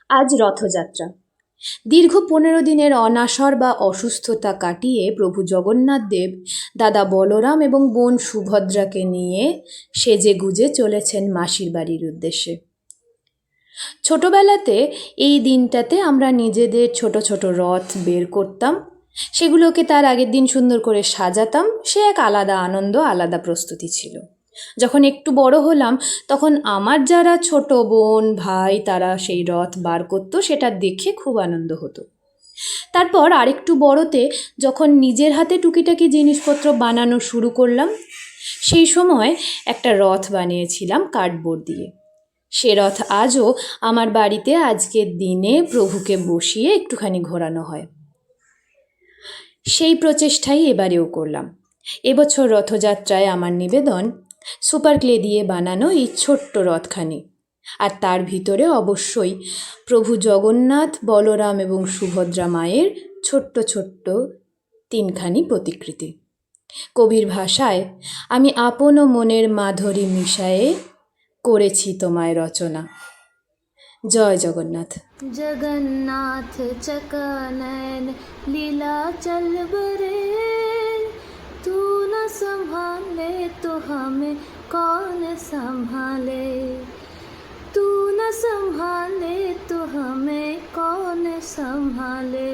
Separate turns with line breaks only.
আজ রথযাত্রা। দীর্ঘ 15 দিনের অনাসর বা অসুস্থতা কাটিয়ে প্রভু জগন্নাথ দেব দাদা বলরাম এবং বোন সুভদ্রাকে নিয়ে সেজেগুজে চলেছেন মাসির বাড়ির উদ্দেশ্যে। ছোটবেলাতে এই দিনটাতে আমরা নিজেদের ছোট ছোট রথ বের করতাম, সেগুলোকে তার আগের দিন সুন্দর করে সাজাতাম। সে এক আলাদা আনন্দ, আলাদা প্রস্তুতি ছিল। যখন একটু বড় হলাম তখন আমার যারা ছোট বোন ভাই তারা সেই রথ বার করতো, সেটা দেখে খুব আনন্দ হতো। তারপর আরেকটু বড়তে যখন নিজের হাতে টুকিটাকি জিনিসপত্র বানানো শুরু করলাম, সেই সময় একটা রথ বানিয়েছিলাম কার্ডবোর্ড দিয়ে। সে রথ আজও আমার বাড়িতে আজকের দিনে প্রভুকে বসিয়ে একটুখানি ঘোরানো হয়। সেই প্রচেষ্টাই এবারেও করলাম। এবছর রথযাত্রায় আমার নিবেদন সুপার ক্লে দিয়ে বানানো এই ছোট্ট রথখানি, আর তার ভিতরে অবশ্যই প্রভু জগন্নাথ, বলরাম এবং সুভদ্রা মায়ের ছোট্ট ছোট্ট 3খানি প্রতিকৃতি। কবির ভাষায়, আমি আপন মনের মাধুরী মিশায়ে করেছি তোমায় রচনা। জয় জগন্নাথ।
जगन्नाथ चकानयन लीला चल बरे, तू न संभाले तो हमें कौन संभाले, तू न संभाले तो हमें कौन संभाले।